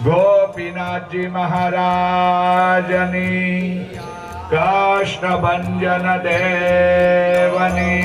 गोपीनाथजी महाराजनी कृष्णभंजन देवनी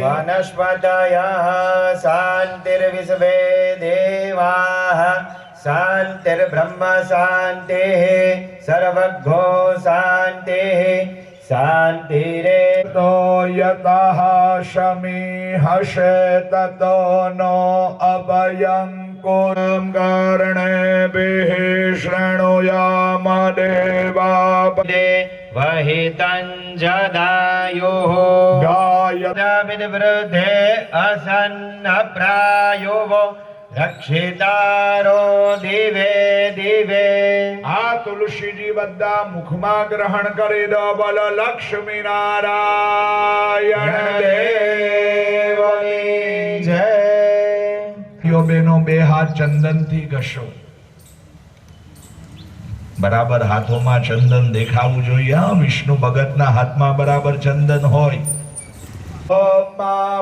वनस्पतयः शान्तिर्विश्वे देवाः शान्तिर्ब्रह्म शान्तिः सर्वज्ञो शान्तिः शान्तिरेतो यतः शमीहसे ततो नो अभयं कुरं कर्णेभिः शृणुयाम देवापदे वहितञ्जदायुः गायविवृद्धे असन्नप्रायुः रक्षितारो दिवे दिवे। आ तुलसीजी बद्दा मुखमा ग्रहण करे दो बोलो लक्ष्मी नारायण देवनी जय। यो बेनो बे हाथ चंदन थी घसो बराबर हाथों चंदन देखावू जोईए। विष्णु भगतना हाथ में बराबर चंदन होय।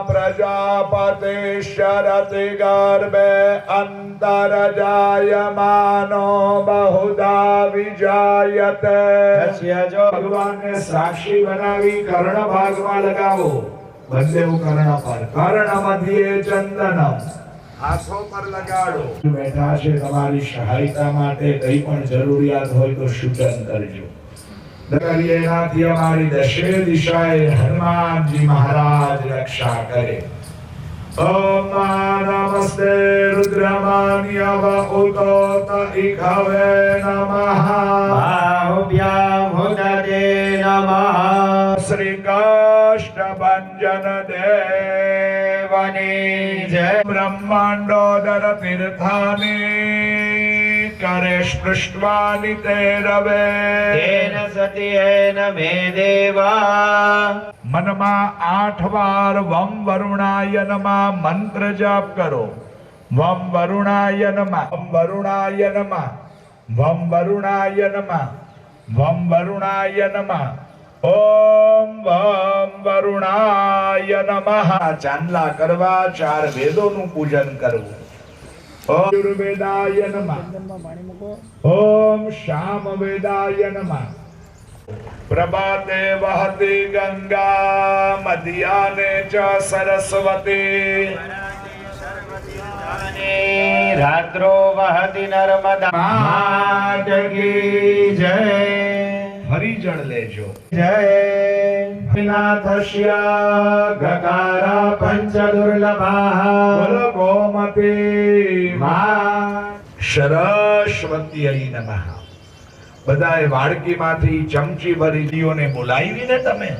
प्रजापति शरति गर्भे अंतर जायमानो बहुधा विजायते। जो भगवान ने साक्षी बनावी कर्ण भाग में लगावो बंदेव कर्ण पर कर्ण मध्य चंदनम हाथों पर लगाड़ो। बैठा छे तमारी सहायता माटे कई पण जरूरियात होय तो सूचन करजो। दरियानाथी हमारी दशे दिशाए हनुमान जी महाराज रक्षा करे। ઓમ નમસ્તે રુદ્રમાન્યવ ઉતોત ઇખવે નમઃ બાહુભ્યામ હુદતે નમઃ શ્રી કાષ્ટભંજન દેવની જય બ્રહ્માંડોદર તીર્થાની કરે સ્પૃષ્ટવાની તે રવે તેન સત્યેન મે દેવા મનમાં 8 વાર વમ વરુણાય નમઃ મંત્ર જાપ કરો. વમ વરુણાય નમઃ, વમ વરુણાય નમઃ, વમ વરુણાય નમઃ, વમ વરુણાય નમઃ. ઓમ વમ વરુણાય નમઃ. ચાંદલા કરવા, 4 વેદોનું પૂજન કરવું. ઓમ યુર્વેદાય નમઃ, ઓમ શામવેદાય નમઃ. પ્રભાતે વહતિ ગંગા મધ્યાને ચ સરસ્વતી રાત્રો વહતિ નર્મદા માત કી જય ફરી જળ લેજો. જય નાથસ્ય ગકારા પંચ દુર્લભા ગોમતી મા સરસ્વતી નમઃ. બધાએ વાડકીમાંથી ચમચી ભરી દીઓને બોલાવીને તમે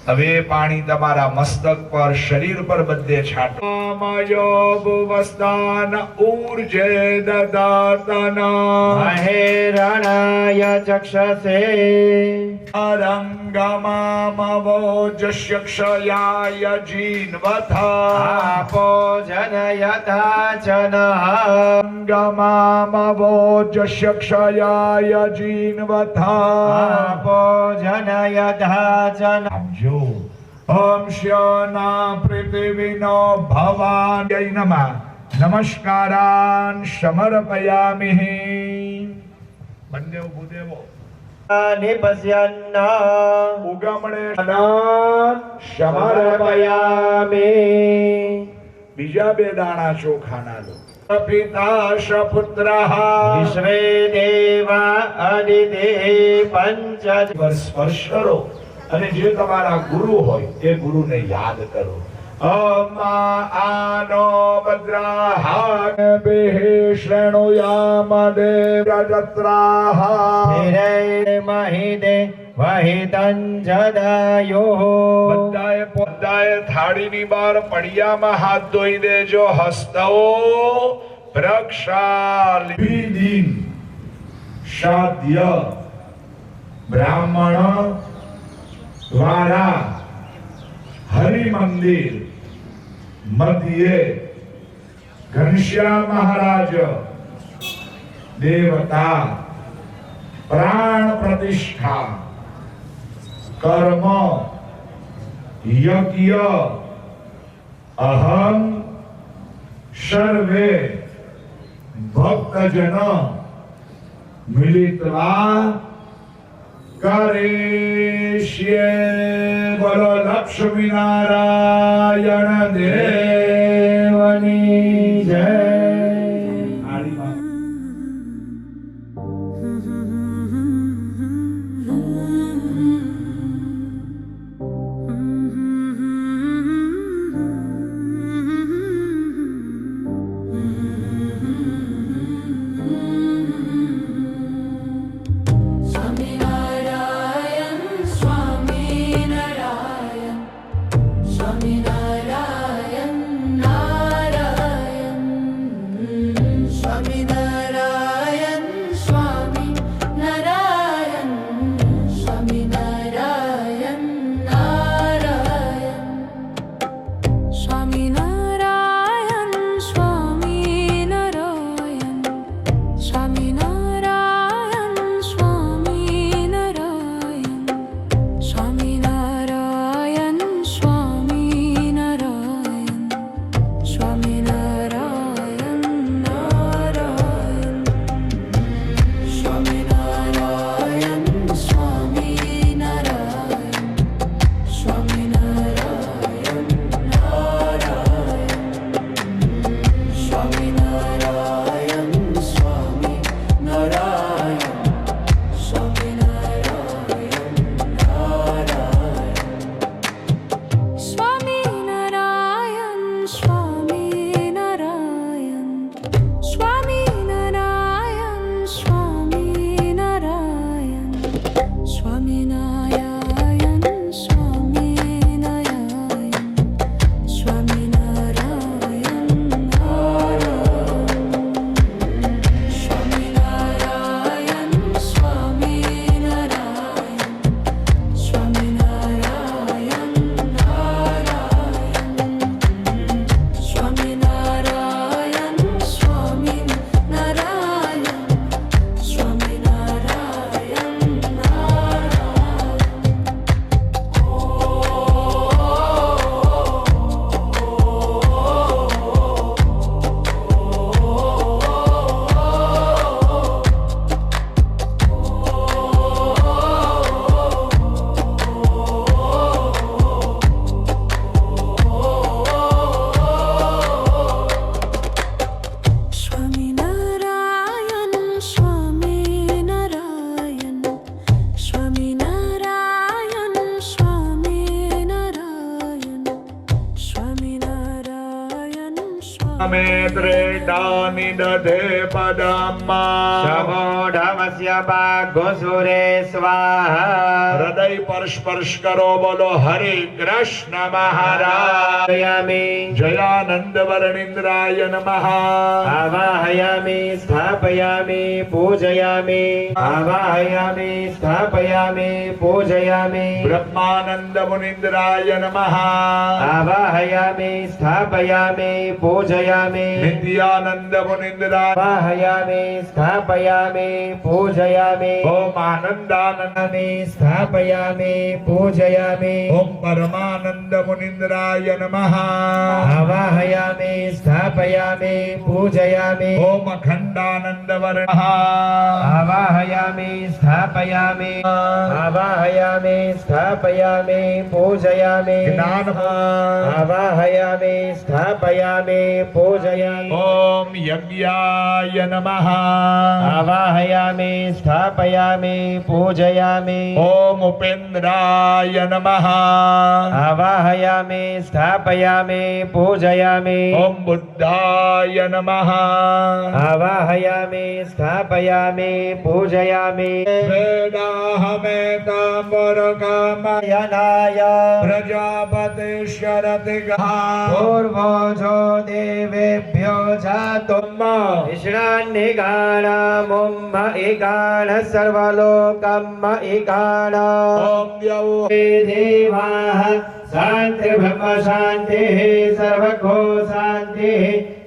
હવે પાણી તમારા મસ્તક પર, શરીર પર બધે છાંટો. મયો ભુવસ્તાન ઊર્જે દદાતન મહેરણાય ચક્ષસે અરંગમામવોજસ્ય ક્ષયાય જીન્વથ આપો જનયથા ચન અંગમામવોજસ્ય ક્ષયાય જીન્વથ આપો જનયથા ચન આપજો. ઓમ શ્યોના પૃથિવીનો ભવાય નમઃ નમસ્કારાન સમર્પયામિ. બંને ઊભું દેવો. નિપશ્યન્ન ઉગમણે સમર્પયામિ. બીજા 2 દાણા ચોખાના લો. પિતા પુત્રઃ વિશ્વે દેવા અદિતે પંચ સ્પર્શ કરો અને જે તમારા ગુરુ હોય એ ગુરુને યાદ કરો. આનો ભદ્રાહ બેહે શ્રેણુયામ દેવજત્રાહ હિરે મહિદે વહિતં જદાયો બધાએ થાળીની બહાર પડિયામાં હાથ ધોઈ દેજો. હસ્તો પ્રક્ષાલિ શાદ્ય બ્રાહ્મણ દ્વારા હરિ મંદિર મધ્યે ઘનશ્યામ મહારાજ દેવતા પ્રાણ પ્રતિષ્ઠા કર્મ યજ્ઞ અહમ સર્વે ભક્તજન મિલિત્વા કરીષ્યે. બોલો લક્ષ્મી નારાયણ દેવની જય. Swami Narayana, Swami Narayana. मे त्रेटानि दधे पदम् शवोढमस्य पाघुसुरे स्वाहा हृदय पर स्पर्श करो बोलो हरे कृष्ण महाराज आवाहयामि जयानंद वर्णिंद्राय नमः आवाहयामि स्थापयामि पूजयामि आवाहयामि स्थापयामि पूजयामि ब्रह्मानंद मुनिंद्राय नमः आवाहयामि स्थापयामि पूजयामि नित्यानंद मुनिंद्राय आवाहयामि स्थापयामि पूजयामि ओम आनंदानंद स्थापयामि पूजयामि ओम परमानंद मुनिंद्राय नमः आवाहयामि स्थापयामि पूजयामि ओम अखंडानंद वर्णः आवाहयामि स्थापयामि आवाहयामि स्थापयामि पूजयामि ज्ञान आवाहयामि स्थापयामि पूजयामि ओम यज्ञाय नमः आवाहयामि स्थापयामि पूजयामि ओम उपेन्द्राय नमः आवाहयामि स्थापयामि पूजयामि ओम बुद्धाय नमः आवाहयामि स्थापयामि पूजयामि वेदाहमेताम्बरकामयनाय प्रजापति शरति पूर्वजो देवेभ्यो जातुम् ईशान्यगाणामुम् इगाण सर्वलोकम् इगाण ओम यौ देवाः शान्तिर्ब्रह्म शान्तिः सर्वगो शान्तिः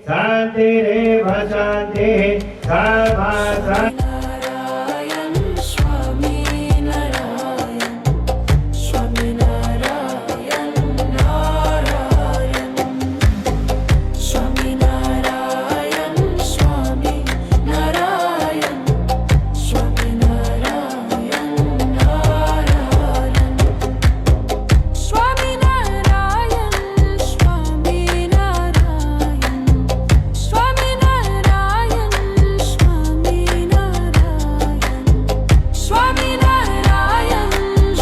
शान्तिरेव शान्तिः सर्वा शान्तिः नारायण स्वामी नारायण स्वामी नारायण नारायण स्वामी नारायण स्वामी नारायण स्वामी नारायण नारायण स्वामी नारायण स्वामी नारायण स्वामी नारायण स्वामी नारायण स्वामी नारायण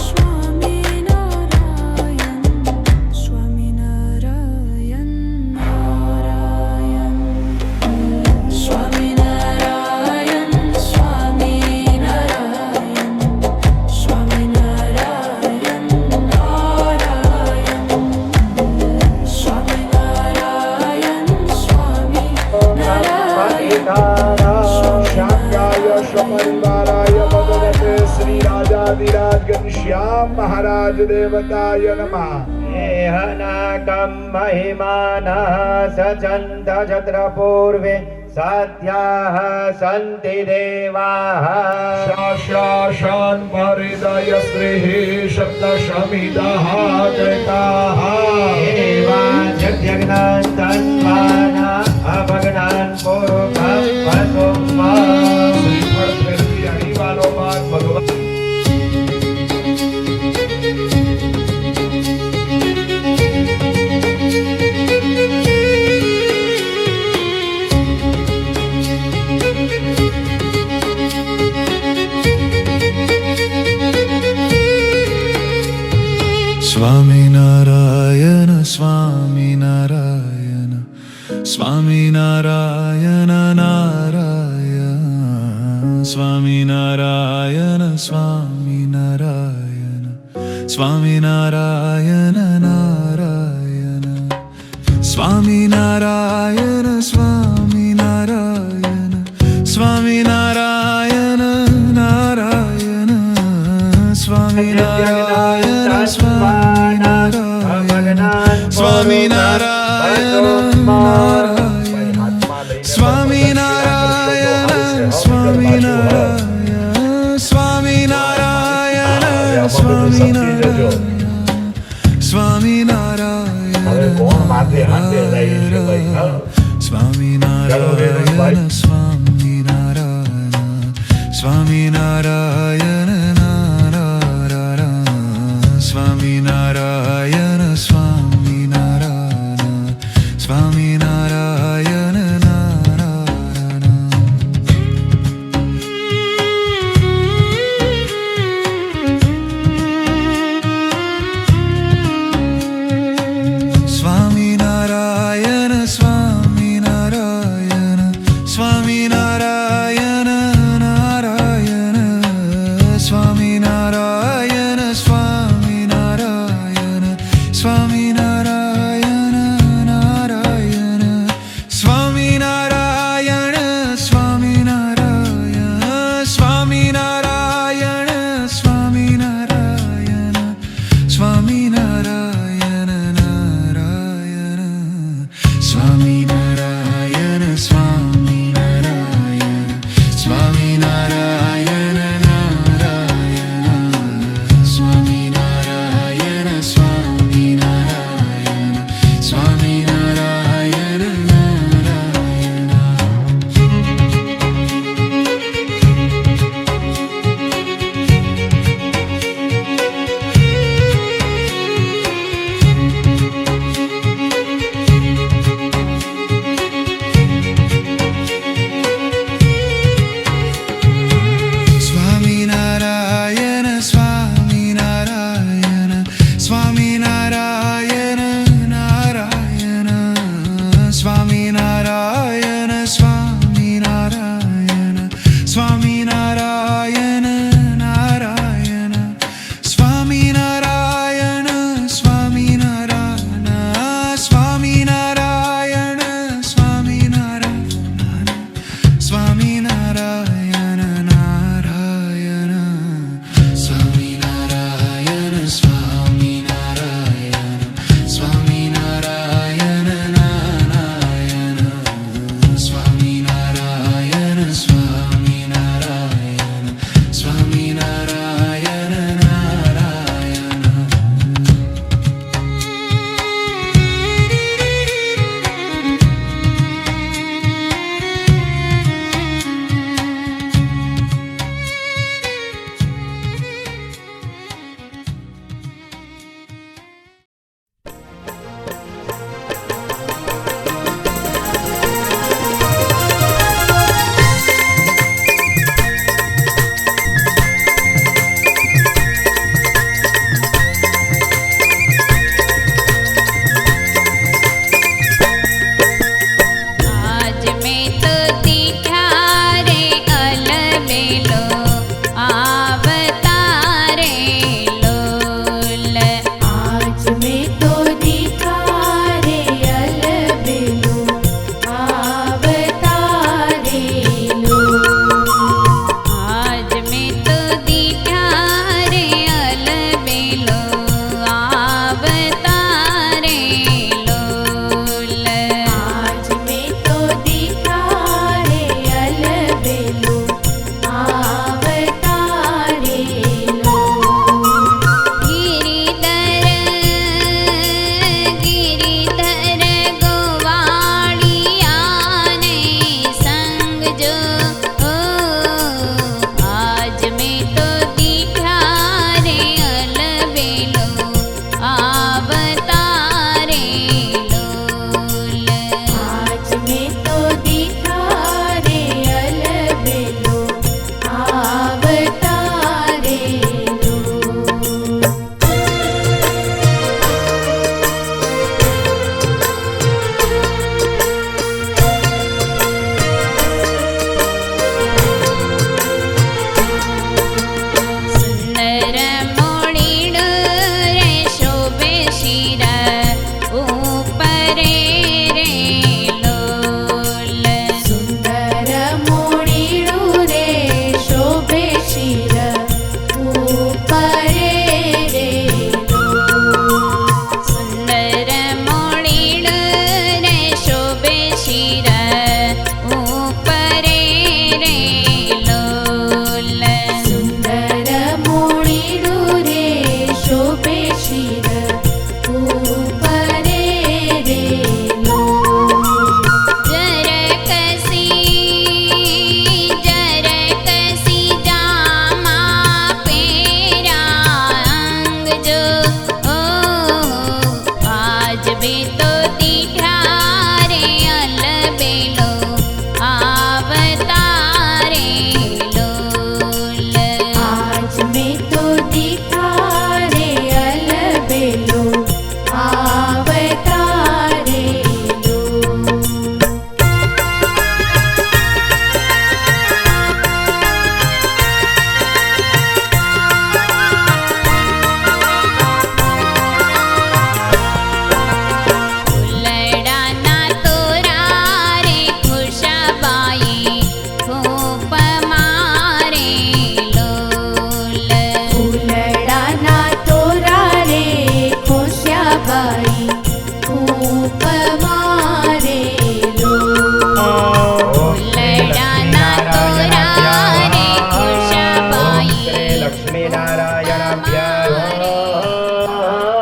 स्वामी नारायण स्वामी नारायण नारायण स्वामी नारायण स्वामी नारायण स्वामी नारायण नारायण स्वामी नारायण स्वामी नारायण श्याम्याय स्वपरिवाराय भगवते श्री राजाधिराज घनश्याम महाराज देवताय नमः नाकम् महिमानः सचन्त चत्र पूर्वे साध्याः सन्ति देवाः शाशाशान् परिदय श्रीः शब्दशमिदः कृताः एवाजज्ञान् तन्वाना अभग्नान् पूर्वं वसुम्मा श्रीफल प्रेमी हरिवालो बात भगवत स्वामी नारायण स्वामी नारायण स्वामी नारायण नारायण स्वामी नारायण स्वामी नारायण स्वामी नारायण नारायण स्वामी नारायण स्वामी नारायण स्वामी नारायण नारायण स्वामी नारायण स्वामी नारायण स्वामी नारायण नारायण स्वामी नारायण स्वामी नारायण स्वामी नारायण स्वामी नारायण स्वामी नारायण હવે કોણ માથે હાથે લઈ છે ભાઈ હા स्वामी नारायण स्वामी नारायण स्वामी नारायण नारायण स्वामी नारायण स्वामी नारायण स्वामी नारायण नारायण स्वामी नारायण स्वामी नारायण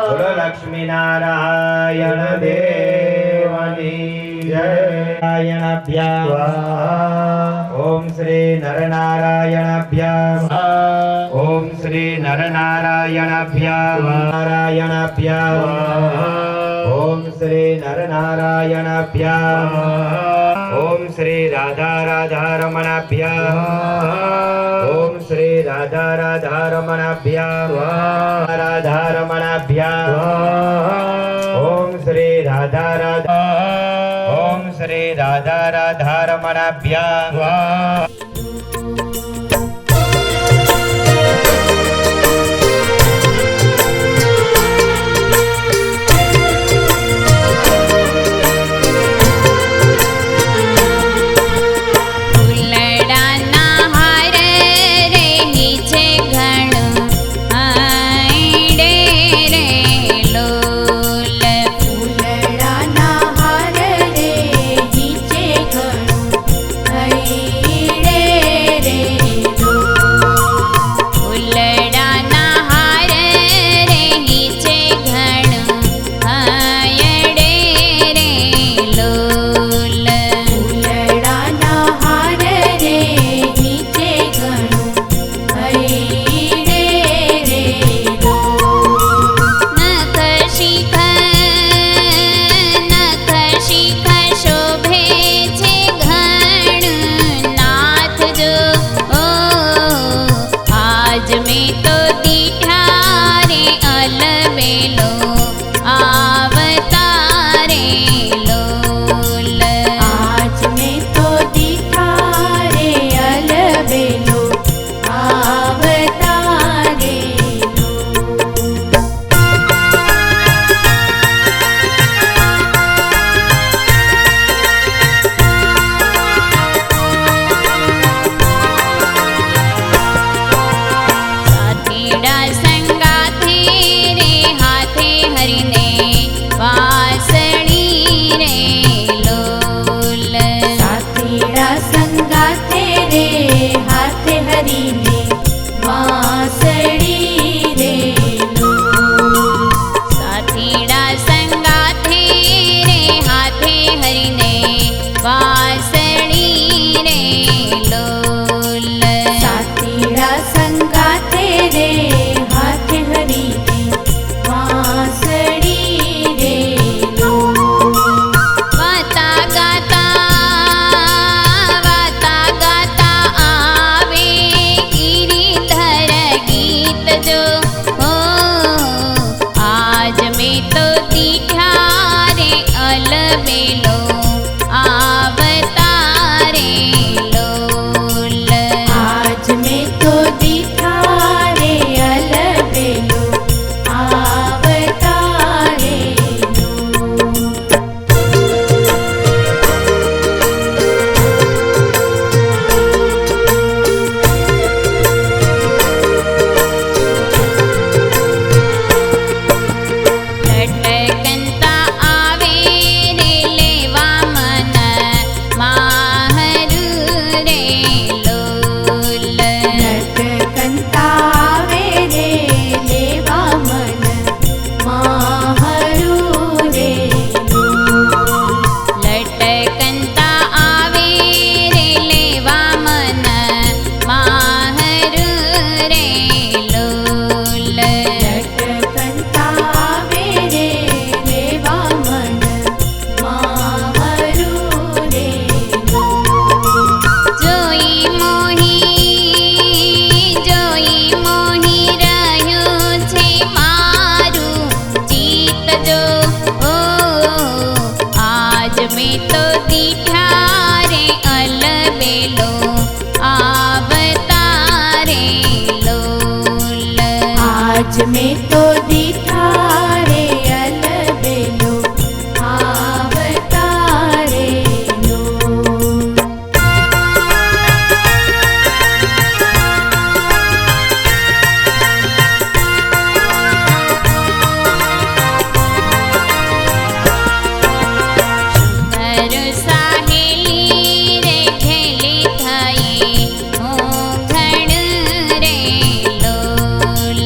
બોલો લક્ષ્મી નારાયણ દેવની જય. નારાયણાભ્યામ ઓમ શ્રી નરનારાયણાભ્યામ ઓમ શ્રી નરનારાયણાભ્યામ નારાયણાભ્યામ ઓમ શ્રી નરનારાયણાભ્યામ ઓમ શ્રી રાધા રાધા રમણાભ્યામ ઓમ શ્રી રાધા રાધા રમણાભ્યામ રાધા રમણાભ્યામ ઓમ શ્રી રાધા રાધા ઓમ શ્રી રાધા રાધા રમણાભ્યામ. ફૂલડાના હાર રે નીચે ઘણું આંયડે રે લોલ. ફૂલડાના હાર રે નીચે ઘણું હૈડે રે ફૂલડાના હાર રે નીચે ઘણું આંયડે રે લોલ. ફૂલડાના હાર રે નીચે ઘણું હૈડે રે નખ શિખ શોભે છે ઘણું નાથ જો આજ મેં તો દીઠા રે અલબેલો આવતારે લોલ. આજ મેં તો દીઠા રે અલબેલો આવતારે સાથીડા સંગાથે રે હાથે હરીને વાસળી રે લોલ. સાથીડા સંગાથે રે હાથે હરીને વાંસળી રે સાથીડા સંગાથે રે હાથે હરીને વાસળી રે લોલ. સાથીડા સંગાથે રે હાથે હરીને વાંસળી રે વાતા ગાતા આવે ગિરિધર ગીત જો આજ મેં તો દીઠા રે અલબેલો આવતારે લોલ. આજ મેં તો દીઠા રે અલબેલો આવતારે લટકંતા આવે રે લેવા મન માહરું રે લોલ. લટકંતા આવે રે લેવા મન માહરું રે લટકંતા આવે રે લેવા મન માહરું રે લોલ. લટકંતા આવે રે લેવા મન માહરું રે જોઈ મોહી રહ્યું છે મારું ચિત્ત જો આજ મેં તો દીઠા રે અલબેલો આવતારે લોલ. આજ મેં તો દીઠા રે અલબેલો આવતારે ઘર સાહેલી રે ઘેલી થઈ હું ઘણ રે લોલ.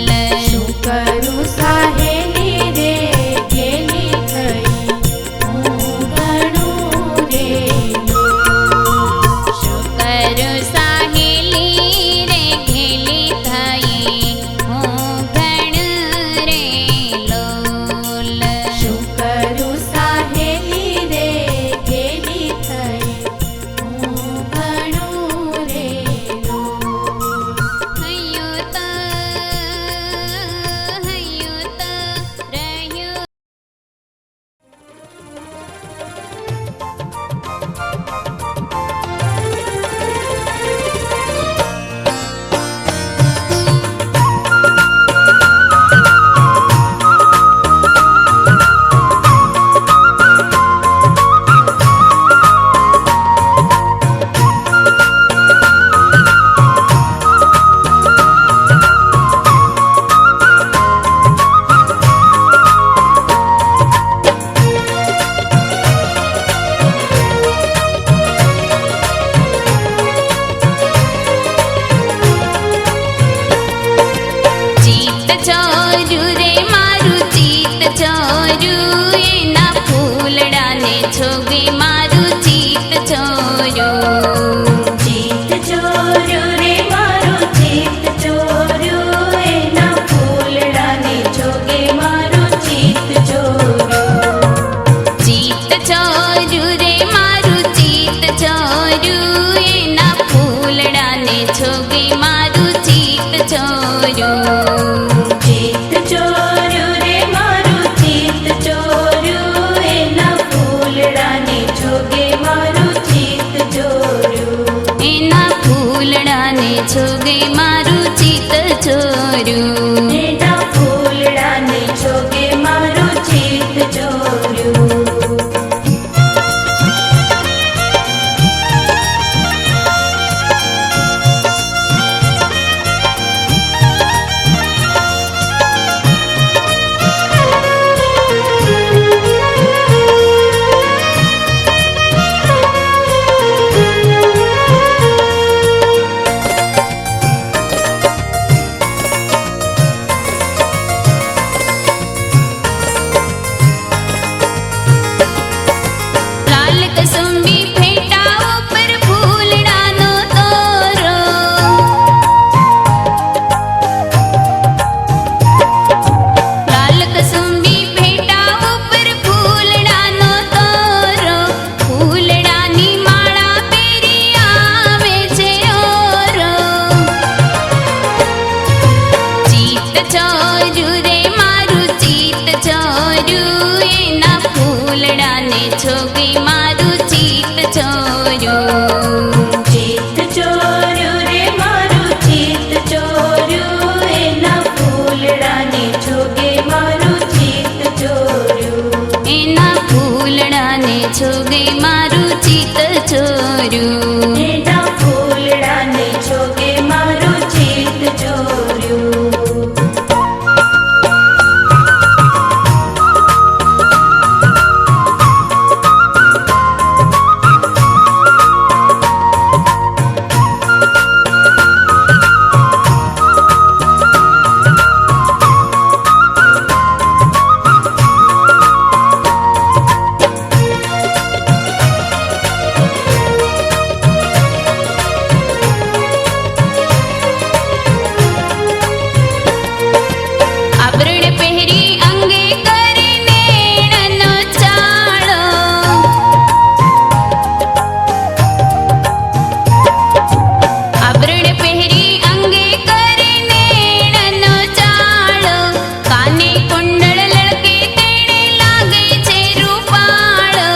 ચોર્યું રે મારું ચિત્ત ચોર્યું, એના ફૂલડાને છોગી મારું ચિત્ત ચોર્યું. ચિત્ત ચોર્યું રે મારું ચિત્ત ચોર્યું, એના ફૂલડાને છોગે મારું ચિત્ત ચોર્યું. એના ફૂલડાને છોગે મારું ચિત્ત ચોર્યું. એના ફૂલડાને છોગે મારું ચિત્ત ચોર્યું. આભરણ પહેરી અંગે કરીને નેણનો ચાળો, આભરણ પહેરી અંગે કરીને નેણનો ચાળો, કાને કુંડળ લળકે તેણે લાગે છે રૂપાળો.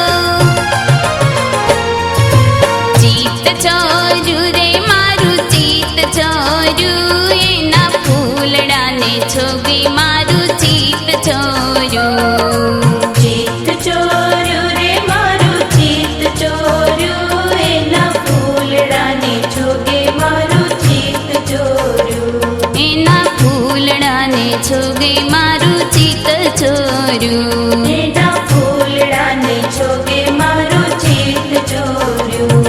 ચિત્ત ચોર્યું રે મારું ચિત્ત ચોર્યું, એના ફૂલડાને છોગી મારું ચિત્ત ચોર્યું. ચિત્ત ચોર્યું રે મારું ચિત્ત ચોર્યું, એના ફૂલડાને છોગે મારું ચિત્ત ચોર્યું. એના ફૂલડાને છોગે મારું ચિત્ત ચોર્યું. એના ફૂલડાને છોગે મારું ચિત્ત ચોર્યું.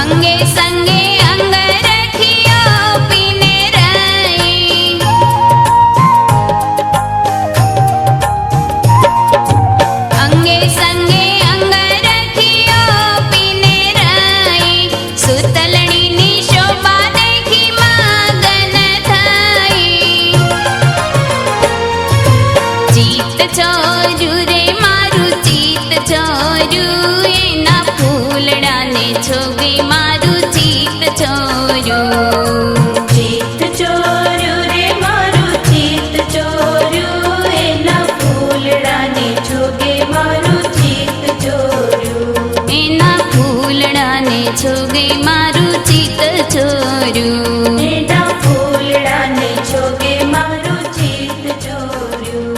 અંગે સંગે અંગરખીઓ પીને રહી, અંગે સંગે અંગરખીઓ પીને રહી, સુતલણીની શોભા દેખી મગન થઈ. ચિત્ત ચોર્યું રે મારું ચિત્ત ચોર્યું, એના ફૂલડાને છોગે મારું ચિત્ત ચોર્યું. ચિત્ત ચોર્યું રે મારું ચિત્ત ચોર્યું, એના ફૂલડાને છોગે મારું ચિત્ત ચોર્યું. એના ફૂલડાને છોગે મારું ચિત્ત ચોર્યું. એના ફૂલડાને છોગે મારું ચિત્ત ચોર્યું.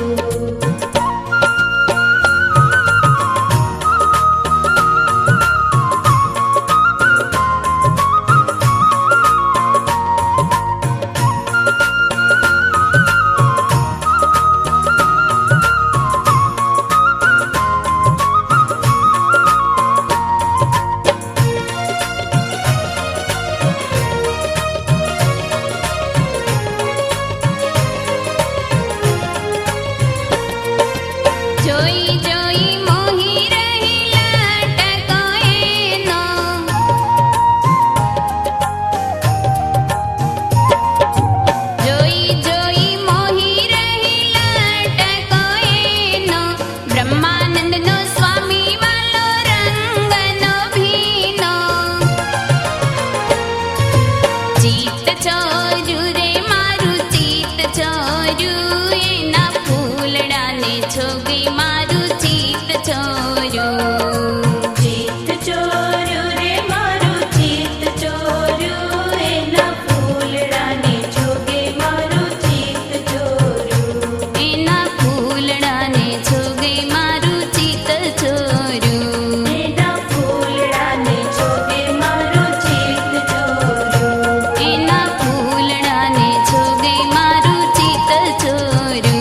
જોઈ જોઈ મોહી રહી લટકો એનો, જોઈ જોઈ મોહી રહી લટકો એનો, બ્રહ્માનંદનો સ્વામી વાલો રંગનો ભીનો. ચિત્ત ચોર્યું રે મારું ચિત્ત ચોર્યું, એના ફૂલડાને છોગે મારું ચિત્ત ચોર્યું. ચિત્ત ચોર્યું રે મારું ચિત્ત ચોર્યું, એના ફૂલડાને છોગે મારું ચિત્ત ચોર્યું. એના ફૂલડાને છોગે મારું ચિત્ત ચોર્યું. એના ફૂલડાને છોગે મારું ચિત્ત ચોર્યું. એના ફૂલડાને છોગે મારું ચિત્ત ચોર્યું.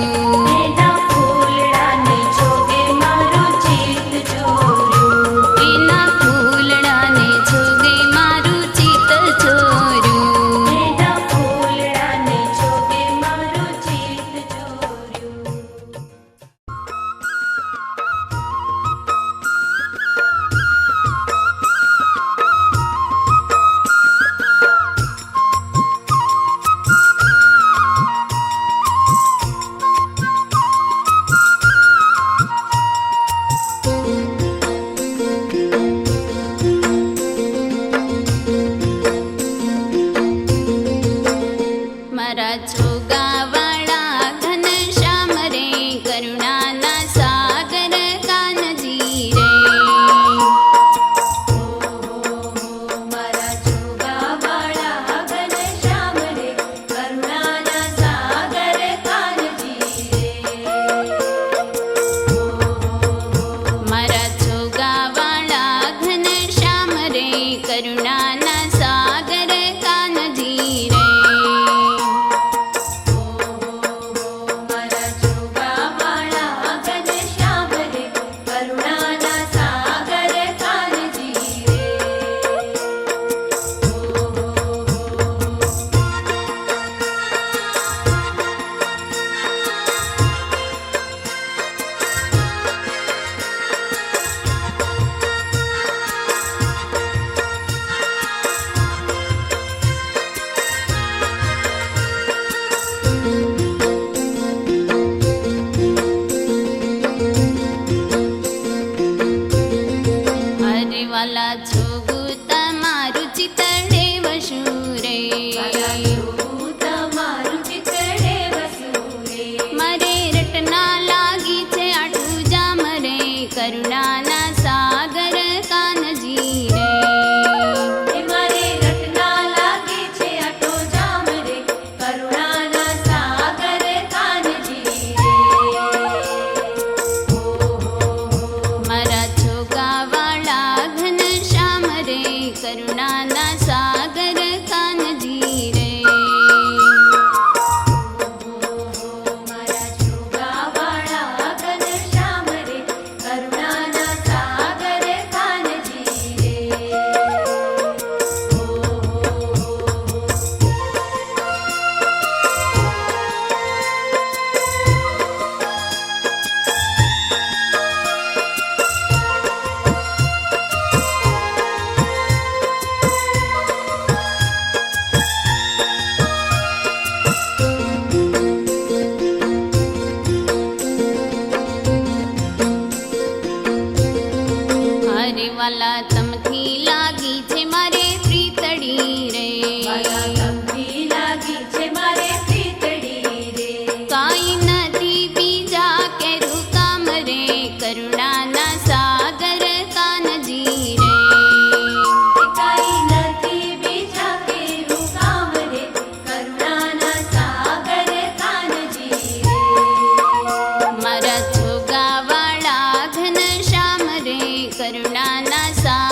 કાંઈ નથી બીજા કેરું કામ રે કરુણાના સાગર કાનજી રે કાંઈ નથી બીજા કેરું કામ રે કરુણાના સાગર કાનજી રે મારા છોગાવાળા ઘનશ્યામ રે કરુણાના સાગર